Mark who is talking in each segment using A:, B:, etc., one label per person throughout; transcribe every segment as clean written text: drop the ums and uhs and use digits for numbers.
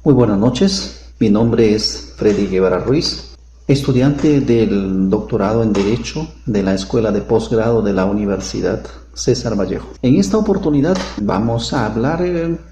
A: Muy buenas noches, mi nombre es Freddy Guevara Ruiz, estudiante del doctorado en Derecho de la Escuela de Posgrado de la Universidad César Vallejo. En esta oportunidad vamos a hablar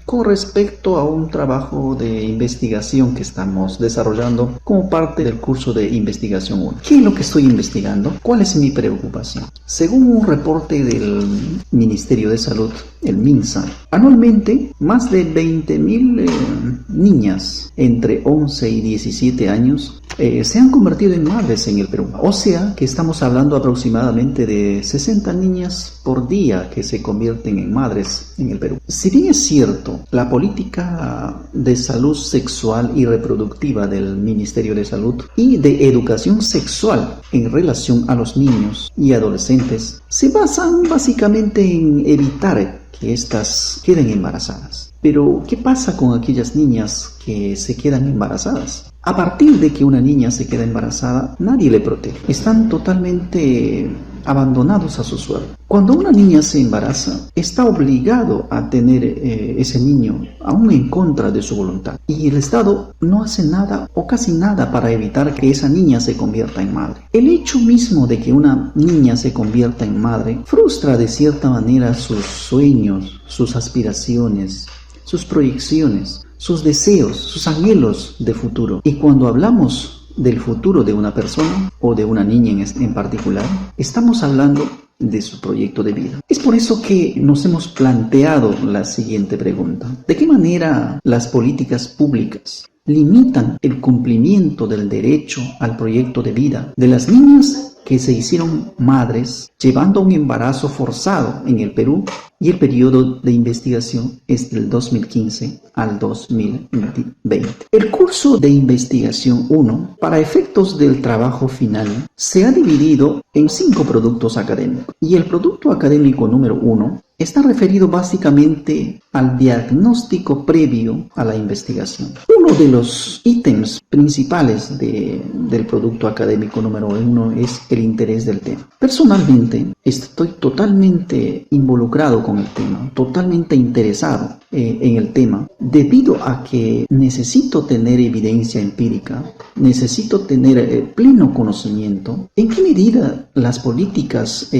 A: con respecto a un trabajo de investigación que estamos desarrollando como parte del curso de investigación 1. ¿Qué es lo que estoy investigando? ¿Cuál es mi preocupación? Según un reporte del Ministerio de Salud, el MINSA, anualmente más de 20.000 niñas entre 11 y 17 años se han convertido en madres en el Perú. O sea que estamos hablando aproximadamente de 60 niñas por día que se convierten en madres en el Perú. Si bien es cierto, la política de salud sexual y reproductiva del Ministerio de Salud y de educación sexual en relación a los niños y adolescentes se basan básicamente en evitar que éstas queden embarazadas. Pero, ¿qué pasa con aquellas niñas que se quedan embarazadas? A partir de que una niña se queda embarazada, nadie le protege. Están totalmente abandonados a su suerte. Cuando una niña se embaraza, está obligado a tener ese niño, aún en contra de su voluntad. Y el Estado no hace nada o casi nada para evitar que esa niña se convierta en madre. El hecho mismo de que una niña se convierta en madre frustra de cierta manera sus sueños, sus aspiraciones, sus proyecciones, sus deseos, sus anhelos de futuro. Y cuando hablamos del futuro de una persona o de una niña en particular, estamos hablando de su proyecto de vida. Es por eso que nos hemos planteado la siguiente pregunta: ¿de qué manera las políticas públicas limitan el cumplimiento del derecho al proyecto de vida de las niñas que se hicieron madres llevando un embarazo forzado en el Perú? Y el periodo de investigación es del 2015 al 2020. El curso de investigación 1, para efectos del trabajo final, se ha dividido en 5 productos académicos. Y el producto académico número 1 está referido básicamente al diagnóstico previo a la investigación. Uno de los ítems principales del producto académico número 1 es el interés del tema. Personalmente, estoy totalmente involucrado con el tema, totalmente interesado en el tema, debido a que necesito tener evidencia empírica, necesito tener pleno conocimiento en qué medida las políticas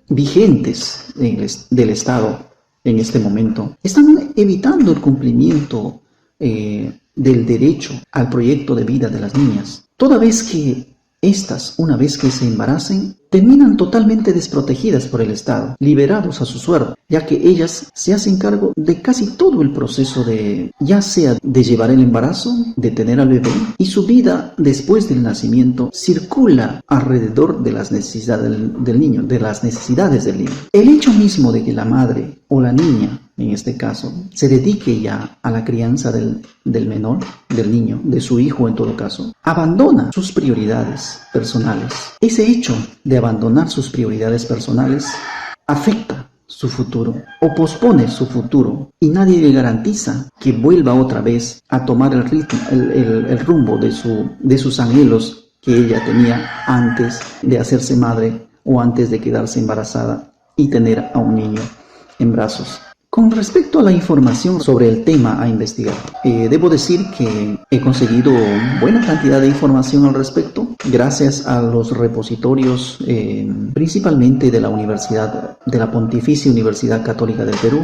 A: vigentes del Estado en este momento están evitando el cumplimiento del derecho al proyecto de vida de las niñas, toda vez que estas, una vez que se embaracen, terminan totalmente desprotegidas por el Estado, liberados a su suerte, ya que ellas se hacen cargo de casi todo el proceso ya sea de llevar el embarazo, de tener al bebé, y su vida después del nacimiento circula alrededor de las necesidades del niño, de las necesidades del niño. El hecho mismo de que la madre o la niña, en este caso, se dedique ya a la crianza del menor, del niño, de su hijo en todo caso, abandona sus prioridades personales. Ese hecho de abandonar sus prioridades personales afecta su futuro o pospone su futuro, y nadie le garantiza que vuelva otra vez a tomar el ritmo, el rumbo de sus anhelos que ella tenía antes de hacerse madre o antes de quedarse embarazada y tener a un niño en brazos. Con respecto a la información sobre el tema a investigar, debo decir que he conseguido buena cantidad de información al respecto gracias a los repositorios principalmente de la Pontificia Universidad Católica del Perú,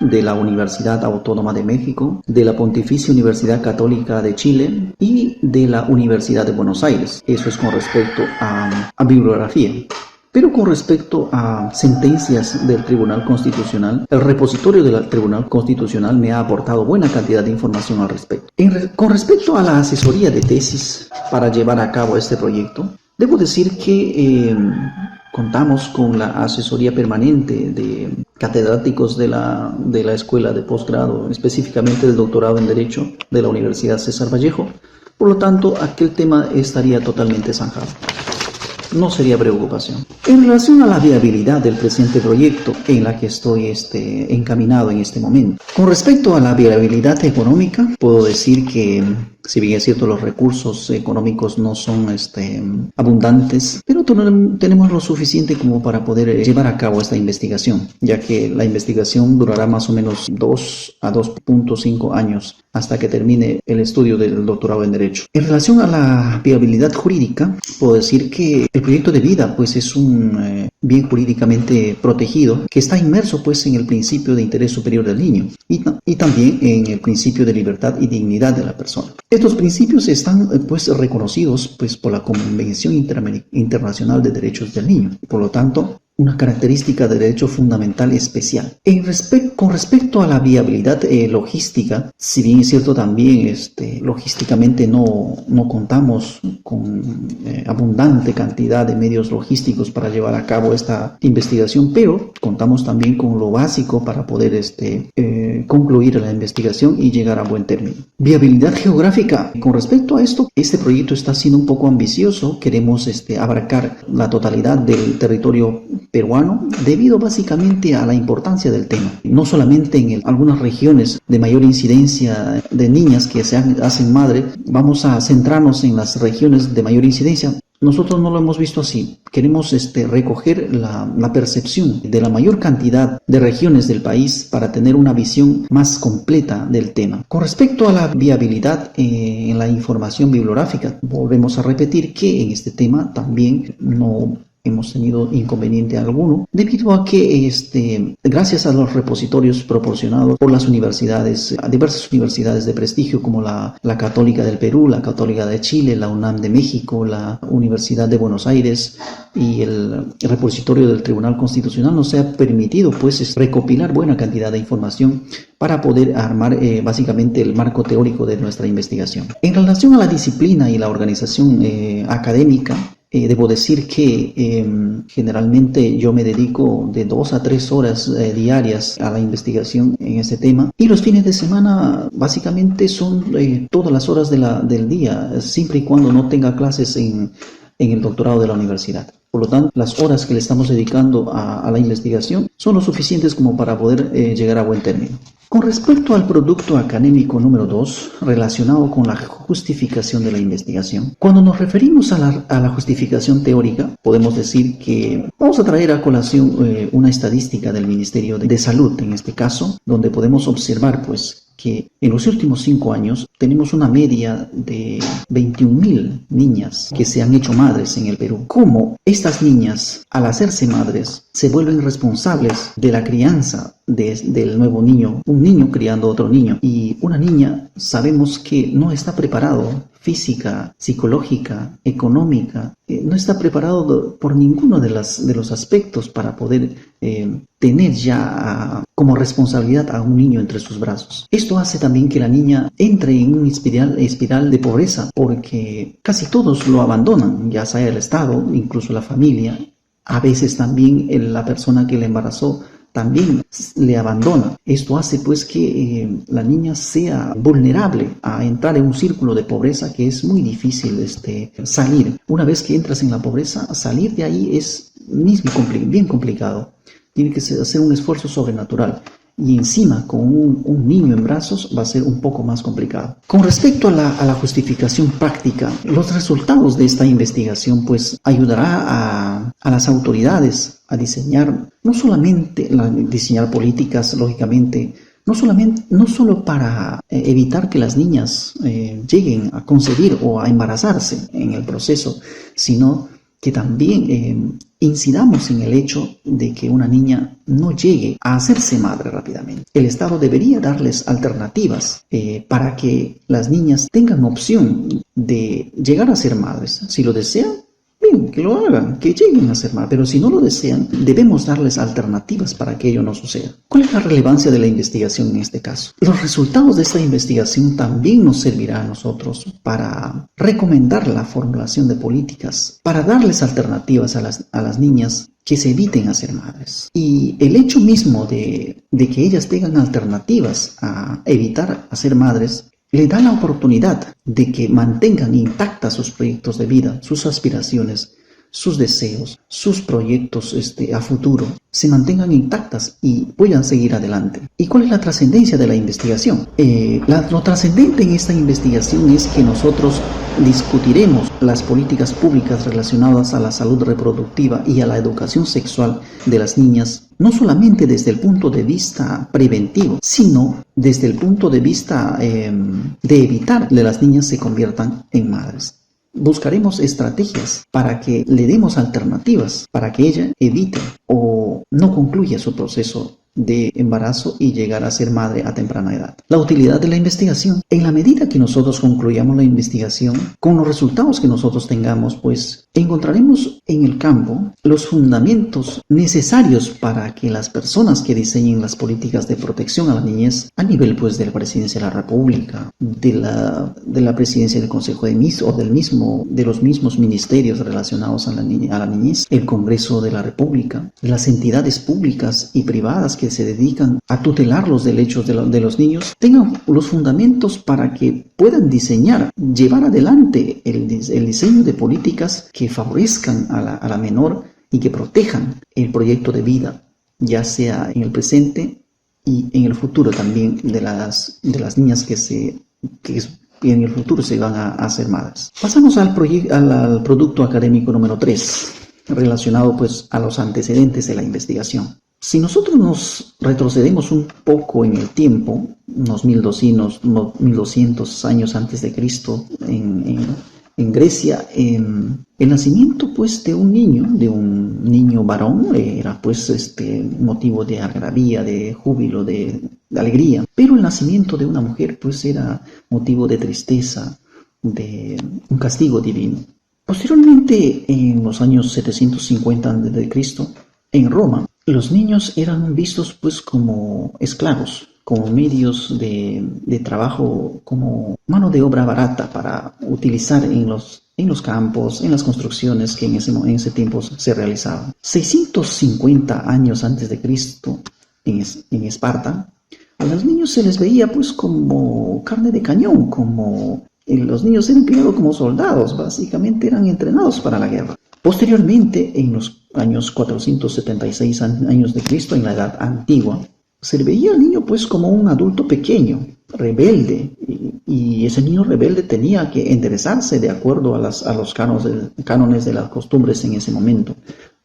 A: de la Universidad Autónoma de México, de la Pontificia Universidad Católica de Chile y de la Universidad de Buenos Aires. Eso es con respecto a bibliografía. Pero con respecto a sentencias del Tribunal Constitucional, el repositorio del Tribunal Constitucional me ha aportado buena cantidad de información al respecto. Con respecto a la asesoría de tesis para llevar a cabo este proyecto, debo decir que contamos con la asesoría permanente de catedráticos de la Escuela de Posgrado, específicamente del doctorado en Derecho de la Universidad César Vallejo. Por lo tanto, aquel tema estaría totalmente zanjado. No sería preocupación. En relación a la viabilidad del presente proyecto en la que estoy encaminado en este momento, con respecto a la viabilidad económica, puedo decir que Si bien es cierto, los recursos económicos no son abundantes, pero tenemos lo suficiente como para poder llevar a cabo esta investigación, ya que la investigación durará más o menos 2 a 2.5 años hasta que termine el estudio del doctorado en Derecho. En relación a la viabilidad jurídica, puedo decir que el proyecto de vida pues es un bien jurídicamente protegido que está inmerso pues en el principio de interés superior del niño y también en el principio de libertad y dignidad de la persona. Estos principios están pues reconocidos pues por la Convención Internacional de Derechos del Niño. Por lo tanto, una característica de derecho fundamental especial. Con respecto a la viabilidad logística, si bien es cierto también logísticamente no contamos con abundante cantidad de medios logísticos para llevar a cabo esta investigación, pero contamos también con lo básico para poder concluir la investigación y llegar a buen término. Viabilidad geográfica. Con respecto a esto, este proyecto está siendo un poco ambicioso. Queremos abarcar la totalidad del territorio peruano debido básicamente a la importancia del tema. No solamente en algunas regiones de mayor incidencia de niñas que se hacen madre, vamos a centrarnos en las regiones de mayor incidencia. Nosotros no lo hemos visto así. Queremos recoger la percepción de la mayor cantidad de regiones del país para tener una visión más completa del tema. Con respecto a la viabilidad en la información bibliográfica, volvemos a repetir que en este tema también no hemos tenido inconveniente alguno, debido a que gracias a los repositorios proporcionados por las universidades, diversas universidades de prestigio como la Católica del Perú, la Católica de Chile, la UNAM de México, la Universidad de Buenos Aires y el repositorio del Tribunal Constitucional, nos ha permitido pues recopilar buena cantidad de información para poder armar básicamente el marco teórico de nuestra investigación. En relación a la disciplina y la organización académica, debo decir que generalmente yo me dedico de 2 a 3 horas diarias a la investigación en este tema, y los fines de semana básicamente son todas las horas del día, siempre y cuando no tenga clases en el doctorado de la universidad. Por lo tanto, las horas que le estamos dedicando a la investigación son lo suficientes como para poder llegar a buen término. Con respecto al producto académico número 2, relacionado con la justificación de la investigación, cuando nos referimos a la justificación teórica, podemos decir que vamos a traer a colación una estadística del Ministerio de Salud, en este caso, donde podemos observar pues que en los últimos 5 años tenemos una media de 21.000 niñas que se han hecho madres en el Perú. ¿Cómo estas niñas, al hacerse madres, se vuelven responsables de la crianza del nuevo niño? Un niño criando a otro niño. Y una niña sabemos que no está preparado física, psicológica, económica, no está preparado por ninguno de los aspectos para poder tener ya como responsabilidad a un niño entre sus brazos. Esto hace también que la niña entre en una espiral de pobreza, porque casi todos lo abandonan, ya sea el Estado, incluso la familia. A veces también la persona que le embarazó también le abandona. Esto hace pues que la niña sea vulnerable a entrar en un círculo de pobreza que es muy difícil salir. Una vez que entras en la pobreza, salir de ahí es bien complicado. Tiene que hacer un esfuerzo sobrenatural. Y encima con un niño en brazos va a ser un poco más complicado. Con respecto a la justificación práctica, los resultados de esta investigación pues ayudará a las autoridades a diseñar, diseñar políticas, lógicamente, no solo para evitar que las niñas lleguen a concebir o a embarazarse en el proceso, sino que también incidamos en el hecho de que una niña no llegue a hacerse madre rápidamente. El Estado debería darles alternativas para que las niñas tengan opción de llegar a ser madres. Si lo desean, bien, que lo hagan, que lleguen a ser madres, pero si no lo desean, debemos darles alternativas para que ello no suceda. ¿Cuál es la relevancia de la investigación en este caso? Los resultados de esta investigación también nos servirá a nosotros para recomendar la formulación de políticas, para darles alternativas a las niñas que se eviten a ser madres. Y el hecho mismo de que ellas tengan alternativas a evitar a ser madres le da la oportunidad de que mantengan intactas sus proyectos de vida, sus aspiraciones, sus deseos, sus proyectos a futuro se mantengan intactas y puedan seguir adelante. ¿Y cuál es la trascendencia de la investigación? Lo trascendente en esta investigación es que nosotros discutiremos las políticas públicas relacionadas a la salud reproductiva y a la educación sexual de las niñas, no solamente desde el punto de vista preventivo, sino desde el punto de vista de evitar que las niñas se conviertan en madres. Buscaremos estrategias para que le demos alternativas para que ella evite o no concluya su proceso de embarazo y llegar a ser madre a temprana edad. La utilidad de la investigación. En la medida que nosotros concluyamos la investigación, con los resultados que nosotros tengamos, pues encontraremos en el campo los fundamentos necesarios para que las personas que diseñen las políticas de protección a la niñez a nivel pues de la Presidencia de la República, de la Presidencia del Consejo de Ministros o de los mismos ministerios relacionados a la niñez, el Congreso de la República, las entidades públicas y privadas que se dedican a tutelar los derechos de los niños, tengan los fundamentos para que puedan llevar adelante el diseño de políticas que favorezcan a la menor y que protejan el proyecto de vida, ya sea en el presente y en el futuro también de las niñas que en el futuro se van a hacer madres. Pasamos al producto académico número 3, relacionado pues a los antecedentes de la investigación. Si nosotros nos retrocedemos un poco en el tiempo, unos 1200 años antes de Cristo, en Grecia, el nacimiento pues de un niño varón era pues motivo de algarabía, de júbilo, de alegría, pero el nacimiento de una mujer pues era motivo de tristeza, de un castigo divino. Posteriormente, en los años 750 a.C., en Roma, los niños eran vistos pues como esclavos, como medios de trabajo, como mano de obra barata para utilizar en los campos, en las construcciones que en ese tiempo se realizaban. 650 años antes de Cristo, en Esparta, a los niños se les veía pues como carne de cañón, los niños eran criados como soldados, básicamente eran entrenados para la guerra. Posteriormente, en los años 476 años de Cristo, en la Edad Antigua, se le veía al niño pues como un adulto pequeño, rebelde, y ese niño rebelde tenía que enderezarse de acuerdo a los cánones de las costumbres en ese momento,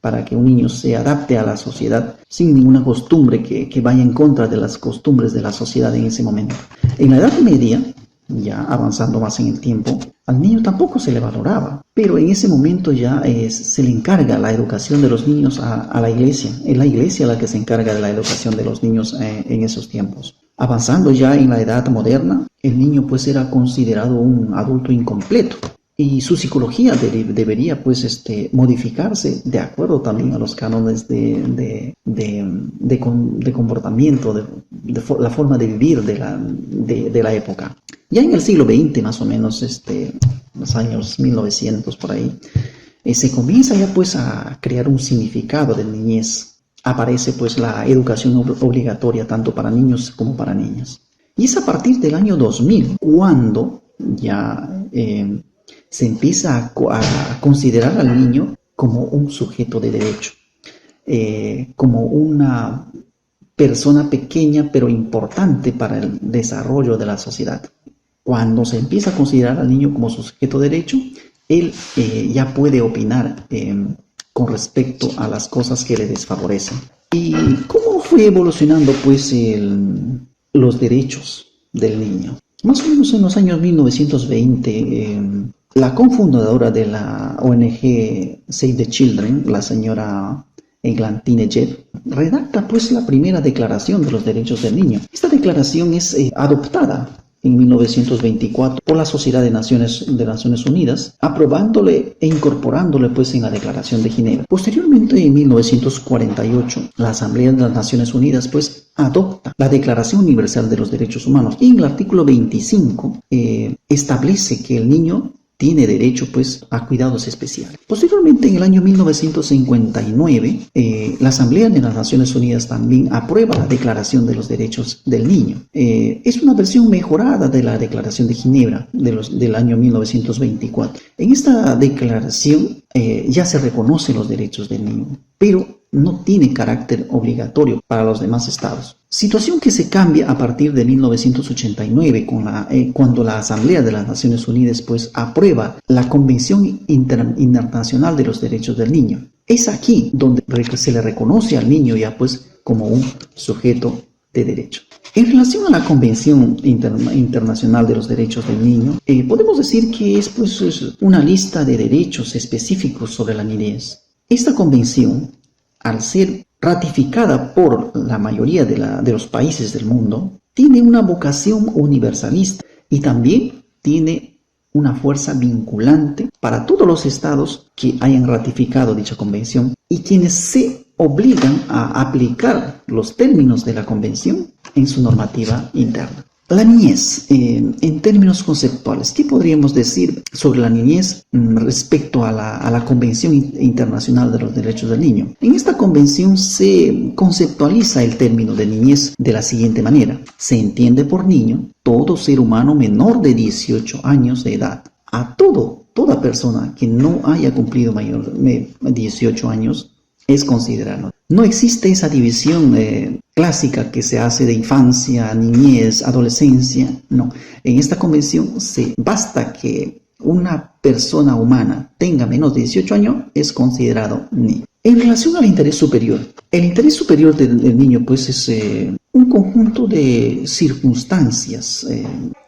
A: para que un niño se adapte a la sociedad sin ninguna costumbre que vaya en contra de las costumbres de la sociedad en ese momento. En la Edad Media, ya avanzando más en el tiempo, al niño tampoco se le valoraba, pero en ese momento ya se le encarga la educación de los niños a la iglesia. Es la iglesia la que se encarga de la educación de los niños en esos tiempos. Avanzando ya en la edad moderna, el niño pues era considerado un adulto incompleto y su psicología debería pues modificarse de acuerdo también a los cánones de comportamiento, de la forma de vivir de la época. Ya en el siglo XX, más o menos, los años 1900 por ahí, se comienza ya pues a crear un significado de niñez. Aparece pues la educación obligatoria tanto para niños como para niñas. Y es a partir del año 2000 cuando ya se empieza a considerar al niño como un sujeto de derecho, como una persona pequeña pero importante para el desarrollo de la sociedad. Cuando se empieza a considerar al niño como sujeto de derecho, él ya puede opinar con respecto a las cosas que le desfavorecen. ¿Y cómo fue evolucionando pues los derechos del niño? Más o menos en los años 1920, la cofundadora de la ONG Save the Children, la señora Eglantine Jebb, redacta pues la primera declaración de los derechos del niño. Esta declaración es adoptada en 1924 por la Sociedad de Naciones Unidas, aprobándole e incorporándole pues en la Declaración de Ginebra. Posteriormente, en 1948, la Asamblea de las Naciones Unidas pues adopta la Declaración Universal de los Derechos Humanos y en el artículo 25 establece que el niño tiene derecho pues a cuidados especiales. Posteriormente, en el año 1959, la Asamblea de las Naciones Unidas también aprueba la Declaración de los Derechos del Niño. Es una versión mejorada de la Declaración de Ginebra del año 1924. En esta declaración ya se reconocen los derechos del niño, pero no tiene carácter obligatorio para los demás estados. Situación que se cambia a partir de 1989 cuando la Asamblea de las Naciones Unidas pues aprueba la Convención Internacional de los Derechos del Niño. Es aquí donde se le reconoce al niño ya pues como un sujeto de derecho. En relación a la Convención Internacional de los Derechos del Niño, podemos decir que es pues una lista de derechos específicos sobre la niñez. Esta convención, al ser ratificada por la mayoría de los países del mundo, tiene una vocación universalista y también tiene una fuerza vinculante para todos los estados que hayan ratificado dicha convención y quienes se obligan a aplicar los términos de la convención en su normativa interna. La niñez, en términos conceptuales, ¿qué podríamos decir sobre la niñez respecto a la Convención Internacional de los Derechos del Niño? En esta convención se conceptualiza el término de niñez de la siguiente manera. Se entiende por niño todo ser humano menor de 18 años de edad. A toda persona que no haya cumplido mayor de 18 años es considerado. No existe esa división clásica que se hace de infancia, niñez, adolescencia. No, en esta convención basta que una persona humana tenga menos de 18 años, es considerado niño. En relación al interés superior, el interés superior del niño pues es un conjunto de circunstancias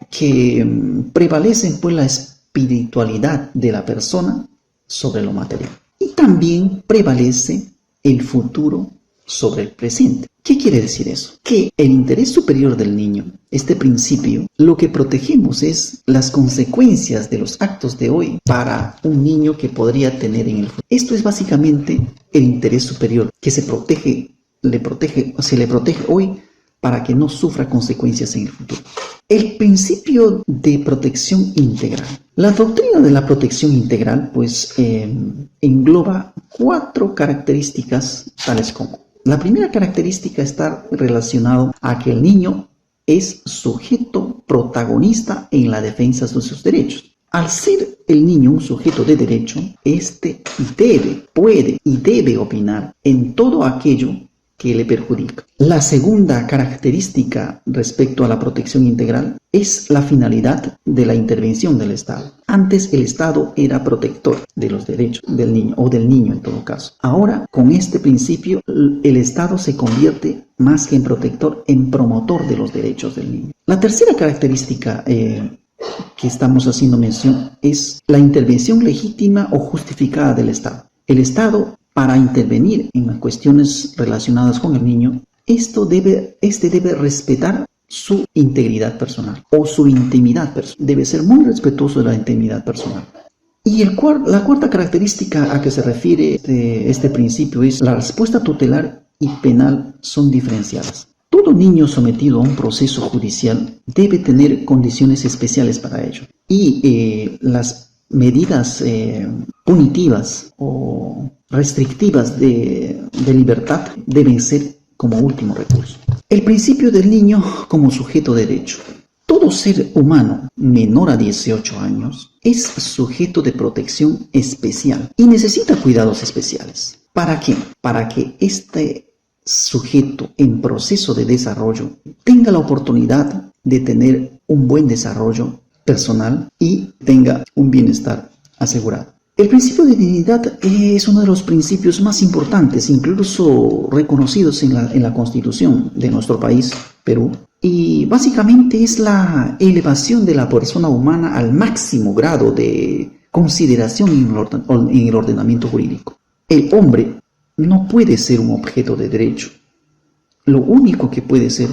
A: que prevalecen pues la espiritualidad de la persona sobre lo material. Y también prevalece el futuro sobre el presente. ¿Qué quiere decir eso? Que el interés superior del niño, este principio, lo que protegemos es las consecuencias de los actos de hoy para un niño que podría tener en el futuro. Esto es básicamente el interés superior que se le protege hoy para que no sufra consecuencias en el futuro. El principio de protección integral. La doctrina de la protección integral pues engloba 4 características tales como: la primera característica está relacionada a que el niño es sujeto protagonista en la defensa de sus derechos. Al ser el niño un sujeto de derecho, este puede y debe opinar en todo aquello que le perjudica. La segunda característica respecto a la protección integral es la finalidad de la intervención del Estado. Antes el Estado era protector de los derechos del niño, o del niño en todo caso. Ahora, con este principio, el Estado se convierte más que en protector, en promotor de los derechos del niño. La tercera característica que estamos haciendo mención es la intervención legítima o justificada del Estado. El Estado, para intervenir en las cuestiones relacionadas con el niño, este debe respetar su integridad personal o su intimidad personal. Debe ser muy respetuoso de la intimidad personal. Y la cuarta característica a que se refiere este principio es la respuesta tutelar y penal son diferenciadas. Todo niño sometido a un proceso judicial debe tener condiciones especiales para ello. Y las medidas punitivas o restrictivas de libertad deben ser como último recurso. El principio del niño como sujeto de derecho. Todo ser humano menor a 18 años es sujeto de protección especial y necesita cuidados especiales. ¿Para qué? Para que este sujeto en proceso de desarrollo tenga la oportunidad de tener un buen desarrollo personal y tenga un bienestar asegurado. El principio de dignidad es uno de los principios más importantes, incluso reconocidos en la Constitución de nuestro país, Perú, y básicamente es la elevación de la persona humana al máximo grado de consideración en el ordenamiento jurídico. El hombre no puede ser un objeto de derecho. Lo único que puede ser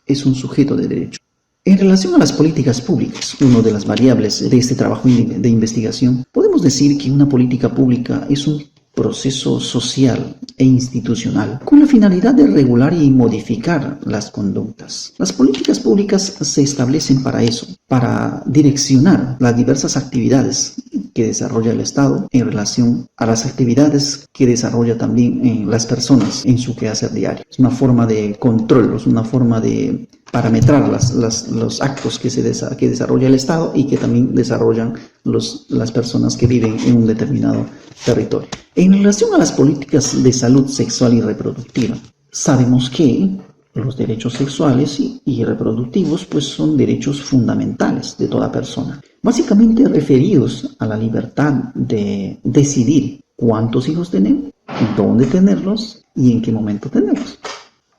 A: es un sujeto de derecho. En relación a las políticas públicas, una de las variables de este trabajo de investigación, podemos decir que una política pública es un proceso social e institucional con la finalidad de regular y modificar las conductas. Las políticas públicas se establecen para eso, para direccionar las diversas actividades que desarrolla el Estado en relación a las actividades que desarrolla también las personas en su quehacer diario. Es una forma de control, es una forma de parametrar los actos que desarrolla el Estado y que también desarrollan las personas que viven en un determinado territorio. En relación a las políticas de salud sexual y reproductiva, sabemos que los derechos sexuales y reproductivos pues son derechos fundamentales de toda persona, básicamente referidos a la libertad de decidir cuántos hijos tener, dónde tenerlos y en qué momento tenerlos.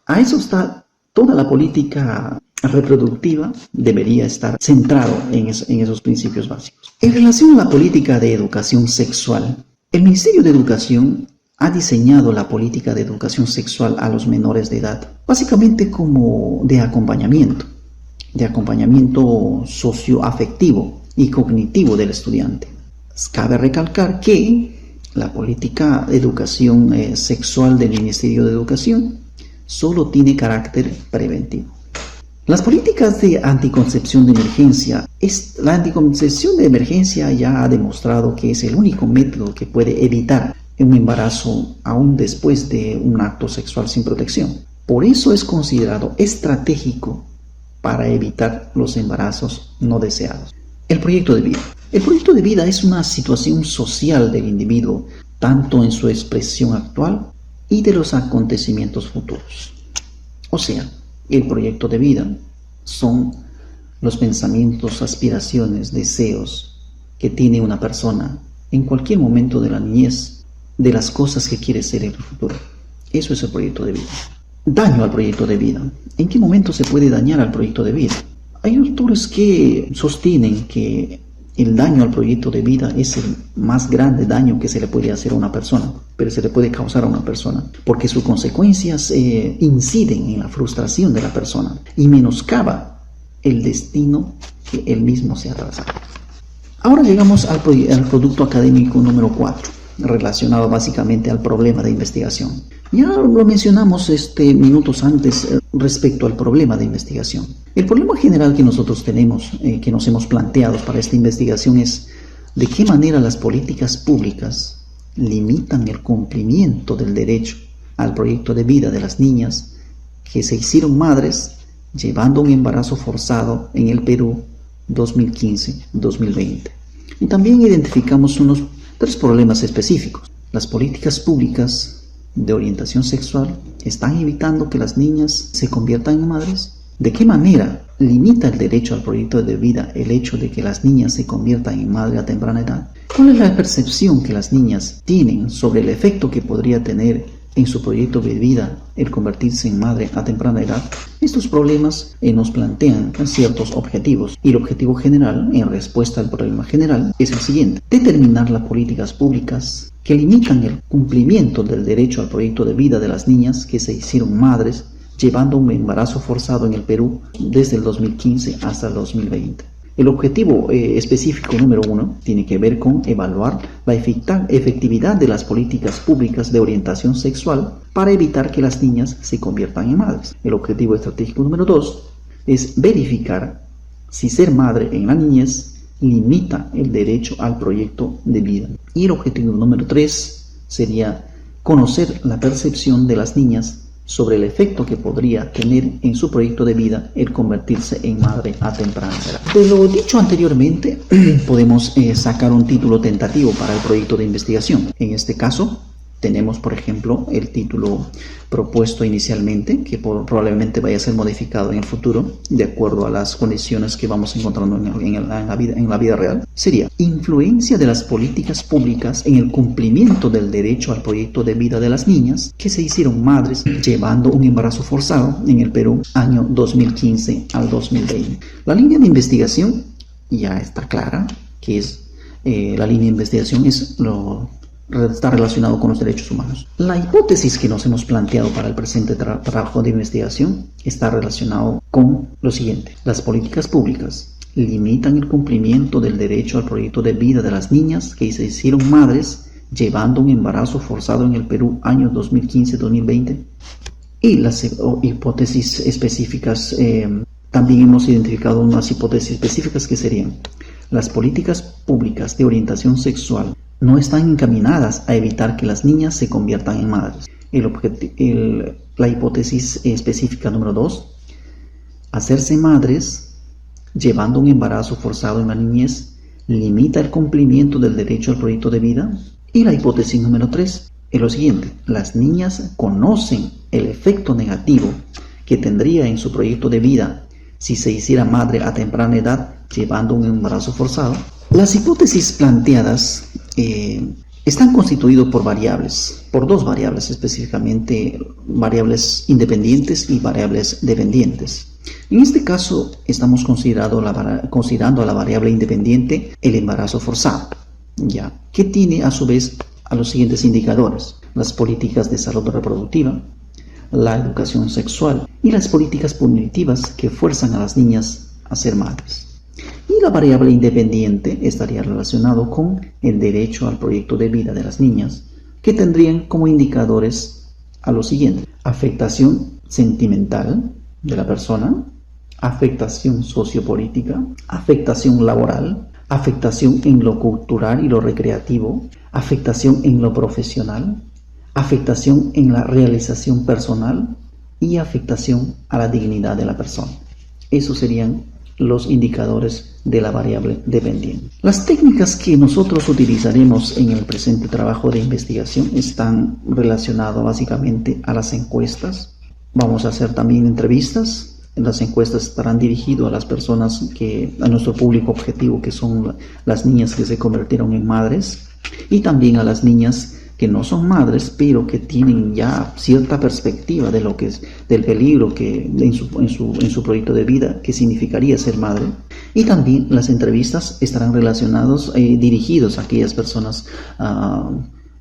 A: A eso está toda la política reproductiva, debería estar centrado en esos principios básicos. En relación a la política de educación sexual, el Ministerio de Educación ha diseñado la política de educación sexual a los menores de edad, básicamente como de acompañamiento socioafectivo y cognitivo del estudiante. Cabe recalcar que la política de educación sexual del Ministerio de Educación solo tiene carácter preventivo. Las políticas de anticoncepción de emergencia. La anticoncepción de emergencia ya ha demostrado que es el único método que puede evitar un embarazo aún después de un acto sexual sin protección. Por eso es considerado estratégico para evitar los embarazos no deseados. El proyecto de vida. El proyecto de vida es una situación social del individuo, tanto en su expresión actual y de los acontecimientos futuros. O sea, el proyecto de vida son los pensamientos, aspiraciones, deseos que tiene una persona en cualquier momento de la niñez, de las cosas que quiere ser en el futuro. Eso es el proyecto de vida. Daño al proyecto de vida. ¿En qué momento se puede dañar al proyecto de vida? Hay autores que sostienen que el daño al proyecto de vida es el más grande daño que se le puede hacer a una persona, pero se le puede causar a una persona, porque sus consecuencias inciden en la frustración de la persona y menoscaba el destino que él mismo se ha trazado. Ahora llegamos al producto académico número 4, relacionado básicamente al problema de investigación. Ya lo mencionamos minutos antes respecto al problema de investigación. El problema general que nosotros tenemos, que nos hemos planteado para esta investigación es de qué manera las políticas públicas limitan el cumplimiento del derecho al proyecto de vida de las niñas que se hicieron madres llevando un embarazo forzado en el Perú 2015-2020. Y también identificamos unos 3 problemas específicos. Las políticas públicas de orientación sexual están evitando que las niñas se conviertan en madres. ¿De qué manera limita el derecho al proyecto de vida el hecho de que las niñas se conviertan en madre a temprana edad? ¿Cuál es la percepción que las niñas tienen sobre el efecto que podría tener en su proyecto de vida el convertirse en madre a temprana edad? Estos problemas nos plantean ciertos objetivos, y el objetivo general, en respuesta al problema general, es el siguiente: determinar las políticas públicas que limitan el cumplimiento del derecho al proyecto de vida de las niñas que se hicieron madres llevando un embarazo forzado en el Perú desde el 2015 hasta el 2020. El objetivo específico número 1 tiene que ver con evaluar la efectividad de las políticas públicas de orientación sexual para evitar que las niñas se conviertan en madres. El objetivo estratégico número 2 es verificar si ser madre en la niñez limita el derecho al proyecto de vida. Y el objetivo número 3 sería conocer la percepción de las niñas sobre el efecto que podría tener en su proyecto de vida el convertirse en madre a temprana edad. De lo dicho anteriormente, podemos sacar un título tentativo para el proyecto de investigación. En este caso, tenemos, por ejemplo, el título propuesto inicialmente, que probablemente vaya a ser modificado en el futuro, de acuerdo a las condiciones que vamos encontrando en la vida real. Sería: influencia de las políticas públicas en el cumplimiento del derecho al proyecto de vida de las niñas que se hicieron madres llevando un embarazo forzado en el Perú año 2015 al 2020. La línea de investigación ya está clara, que es la línea de investigación está relacionado con los derechos humanos. La hipótesis que nos hemos planteado para el presente trabajo de investigación está relacionado con lo siguiente: las políticas públicas limitan el cumplimiento del derecho al proyecto de vida de las niñas que se hicieron madres llevando un embarazo forzado en el Perú años 2015-2020. Y las hipótesis específicas, también hemos identificado unas hipótesis específicas que serían: las políticas públicas de orientación sexual no están encaminadas a evitar que las niñas se conviertan en madres. La hipótesis específica número 2, hacerse madres llevando un embarazo forzado en la niñez limita el cumplimiento del derecho al proyecto de vida. Y la hipótesis número 3 es lo siguiente: las niñas conocen el efecto negativo que tendría en su proyecto de vida si se hiciera madre a temprana edad llevando un embarazo forzado. Las hipótesis planteadas están constituidas por dos variables específicamente, variables independientes y variables dependientes. En este caso estamos considerando a la variable independiente el embarazo forzado, ¿ya? Que tiene a su vez a los siguientes indicadores: las políticas de salud reproductiva, la educación sexual y las políticas punitivas que fuerzan a las niñas a ser madres. Y la variable independiente estaría relacionado con el derecho al proyecto de vida de las niñas, que tendrían como indicadores a lo siguiente: afectación sentimental de la persona, afectación sociopolítica, afectación laboral, afectación en lo cultural y lo recreativo, afectación en lo profesional, afectación en la realización personal y afectación a la dignidad de la persona. Esos serían los indicadores de la variable dependiente. Las técnicas que nosotros utilizaremos en el presente trabajo de investigación están relacionadas básicamente a las encuestas. Vamos a hacer también entrevistas. Las encuestas estarán dirigidas a las personas a nuestro público objetivo, que son las niñas que se convirtieron en madres, y también a las niñas que no son madres, pero que tienen ya cierta perspectiva de lo que es, del peligro que en su proyecto de vida que significaría ser madre. Y también las entrevistas estarán dirigidos a aquellas personas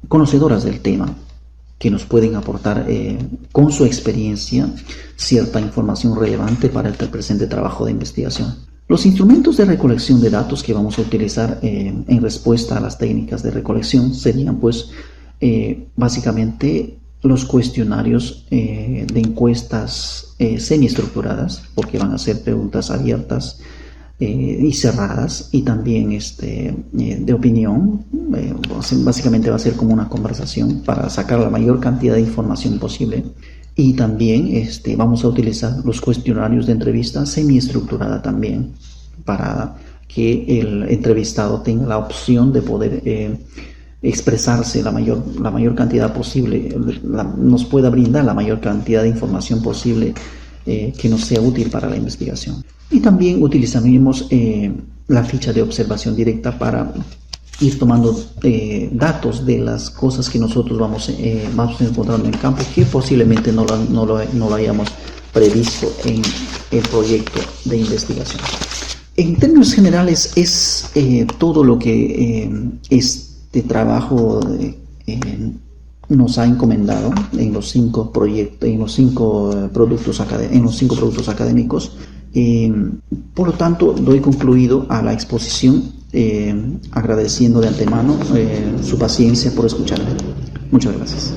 A: conocedoras del tema, que nos pueden aportar con su experiencia cierta información relevante para el presente trabajo de investigación. Los instrumentos de recolección de datos que vamos a utilizar en respuesta a las técnicas de recolección serían básicamente los cuestionarios de encuestas semiestructuradas, porque van a ser preguntas abiertas y cerradas, y también de opinión. Básicamente va a ser como una conversación para sacar la mayor cantidad de información posible. Y también vamos a utilizar los cuestionarios de entrevista semiestructurada también, para que el entrevistado tenga la opción de poder expresarse la mayor cantidad posible, nos pueda brindar la mayor cantidad de información posible que nos sea útil para la investigación. Y también utilizaremos la ficha de observación directa para ir tomando datos de las cosas que nosotros vamos encontrando en el campo, que posiblemente no lo hayamos previsto en el proyecto de investigación. En términos generales es todo lo que este trabajo nos ha encomendado en los cinco productos académicos. Por lo tanto, doy concluido a la exposición, agradeciendo de antemano su paciencia por escucharme. Muchas gracias.